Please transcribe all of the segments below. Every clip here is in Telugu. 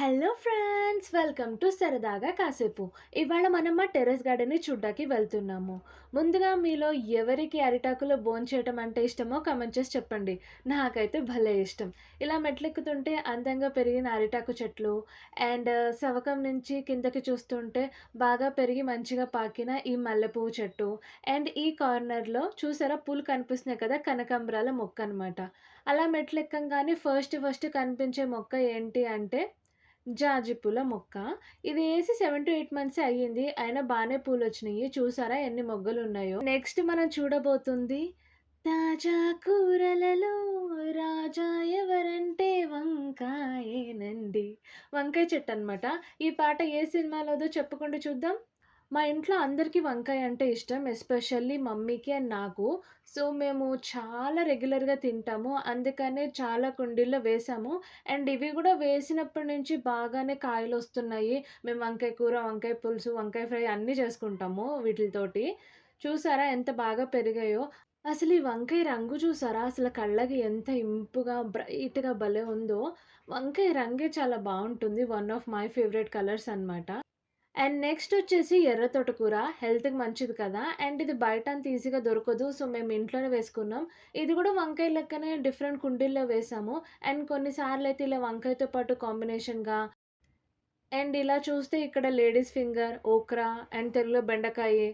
Hello friends! వెల్కమ్ టు సరదాగా కాసేపు. ఇవాళ మనం మా టెర్రస్ గార్డెన్‌ని చూడ్డానికి వెళ్తున్నాము. ముందుగా మీలో ఎవరికి అరిటాకులో భోంచేయటం అంటే ఇష్టమో కామెంట్ చేసి చెప్పండి. నాకైతే భలే ఇష్టం. ఇలా మెట్లెక్కుతుంటే అందంగా పెరిగిన అరిటాకు చెట్లు అండ్ సవకం నుంచి కిందకి చూస్తుంటే బాగా పెరిగి మంచిగా పాకిన ఈ మల్లెపువ్వు చెట్టు అండ్ ఈ కార్నర్‌లో చూసారా పూలు కనిపిస్తున్నాయి కదా! కనకాంబరాల మొక్క అనమాట. అలా మెట్లెక్కంగానే ఫస్ట్ కనిపించే మొక్క ఏంటి అంటే జాజి పూల మొక్క. ఇది ఏసి 7-8 మంత్సే అయ్యింది. అయినా బానే పూలొచ్చినియి. చూసారా ఎన్ని మొగ్గలున్నాయో. నెక్స్ట్ మనం చూడబోతుంది తాజా కూరలలో రాజా ఎవరంటే వంకాయేనండి. వంకాయ చెట్టనమాట. ఈ పాట ఏ సినిమాలోదో చెప్పుకుంటూ చూద్దాం. మా ఇంట్లో అందరికీ వంకాయ అంటే ఇష్టం. ఎస్పెషల్లీ మమ్మీకి అండ్ నాకు. సో, మేము చాలా రెగ్యులర్‌గా తింటాము. అందుకనే చాలా కుండీల్లో వేసాము. అండ్ ఇవి గూడా వేసినప్పటి నుంచి బాగానే కాయలొస్తున్నాయి. మేము వంకాయ కూర, వంకాయ పులుసు, వంకాయ ఫ్రై అన్నీ చేసుకుంటాము వీటిలతోటి. చూసారా ఎంత బాగా పెరిగాయో. అసలు ఈ వంకాయ రంగు చూసారా? అసలు కళ్ళకి ఎంత ఇంపుగా, బ్రైట్‌గా భలే ఉందో. వంకాయ రంగే చాలా బావుంటుంది. One of my favourite colours అనమాట. అండ్ నెక్స్ట్ వచ్చేసి ఎర్ర తోటకూర. హెల్త్‌కి మంచిది కదా! అండ్ ఇది బయట అంత ఈజీగా దొరకదు. సో, మేము ఇంట్లోనే వేసుకున్నాం. ఇది కూడా వంకాయ లెక్కనే డిఫరెంట్ కుండీల్లో వేసాము. అండ్ కొన్ని సార్లయితే ఇలా వంకాయతో పాటు కాంబినేషన్‌గా అండ్ ఇలా చూస్తే ఇక్కడ లేడీస్ ఫింగర్, ఓక్రా అండ్ తెలుగులో బెండకాయి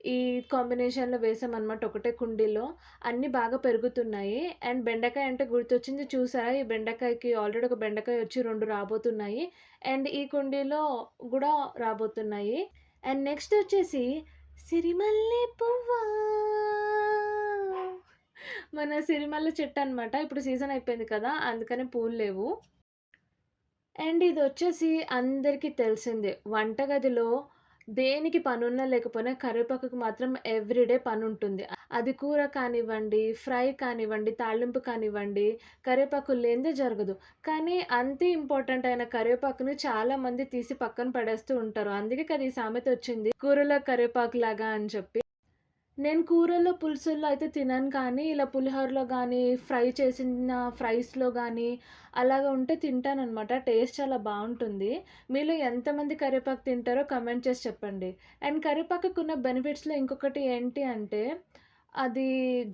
ఈ కాంబినేషన్‌లో వేసామనమాట ఒకటే కుండీలో. అన్నీ బాగా పెరుగుతున్నాయి. అండ్ బెండకాయ అంటే గుర్తొచ్చింది చూసారా? ఈ బెండకాయకి ఆల్రెడీ ఒక బెండకాయ వచ్చి 2 రాబోతున్నాయి. అండ్ ఈ కుండీలో గూడా రాబోతున్నాయి. అండ్ నెక్స్ట్ వచ్చేసి సిరిమల్లె పువ్వా మన సిరిమల్లె చెట్టనమాట. ఇప్పుడు సీజన్ అయిపోయింది కదా! అందుకని పూలు లేవు. అండ్ ఇదొచ్చేసి అందరికీ తెలిసిందే. వంటగదిలో దేనికి పనున్నా లేకపోయినా కరివేపాకుకి మాత్రం ఎవ్రీడే పనుంటుంది. అది కూర కానివ్వండి, ఫ్రై కానివ్వండి, తాళింపు కానివ్వండి, కరివేపాకు లేనిదే జరగదు. కానీ అంతే ఇంపార్టెంట్ అయిన కరివేపాకుని చాలామంది తీసి పక్కన పడేస్తూ ఉంటారు. అందుకే కదా ఈ సామెతొచ్చింది. కూరలో కరివేపాకులాగా అని చెప్పి. నేను కూరల్లో, పులుసుల్లో అయితే తినను కానీ, ఇలా పులిహోరలో గానీ, ఫ్రై చేసిన ఫ్రైస్‌లో గానీ, అలాగా ఉంటే తింటాననమాట. టేస్ట్ చాలా బావుంటుంది. మీలో ఎంతమంది కరివేపాకు తింటారో కామెంట్ చేసి చెప్పండి. అండ్ కరివేపాకుకున్న బెనిఫిట్స్‌లో ఇంకొకటి ఏంటి అంటే, అది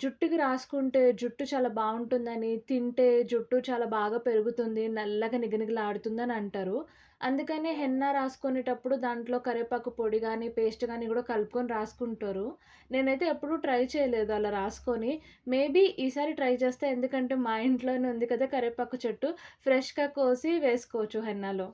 జుట్టుకి రాసుకుంటే జుట్టు చాలా బావుంటుందని, తింటే జుట్టు చాలా బాగా పెరుగుతుంది, నల్లగా నిగనిగలాడుతుందని అంటారు. అందుకనే హెన్నా రాసుకునేటప్పుడు దాంట్లో కరివేపాకు పొడి గానీ, పేస్ట్ గానీ గూడా కలుపుకొని రాసుకుంటారు. నేనైతే ఎప్పుడూ ట్రై చేయలేదు అలా రాసుకొని. మేబీ ఈసారి ట్రై చేస్తా. ఎందుకంటే మా ఇంట్లోనే ఉంది కదా కరివేపాకు చెట్టు. ఫ్రెష్‌గా కోసి వేసుకోవచ్చు హెన్నాలో.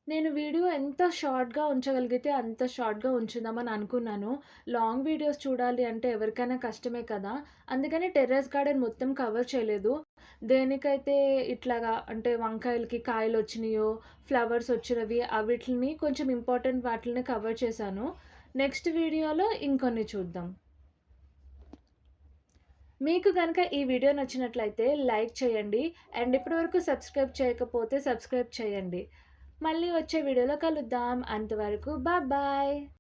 నేను వీడియో ఎంత షార్ట్‌గా ఉంచగలిగితే అంత షార్ట్‌గా ఉంచుదామని అనుకున్నాను. లాంగ్ వీడియోస్ చూడాలి అంటే ఎవరికైనా కష్టమే కదా! అందుకని టెర్రస్ గార్డెన్ మొత్తం కవర్ చేయలేదు. దేనికైతే ఇట్లాగా అంటే వంకాయలకి కాయలొచ్చినాయో, ఫ్లవర్స్ వచ్చినవి అవిట్లిని కొంచెం ఇంపార్టెంట్ వాటిల్ని కవర్ చేశాను. నెక్స్ట్ వీడియోలో ఇంకొన్ని చూద్దాం. మీకు గనక ఈ వీడియో నచ్చినట్లయితే లైక్ చేయండి. అండ్ ఇప్పటివరకు సబ్స్క్రైబ్ చేయకపోతే సబ్స్క్రైబ్ చేయండి. మళ్ళీ వచ్చే వీడియోలో కలుద్దాం. అంతవరకు బాయ్.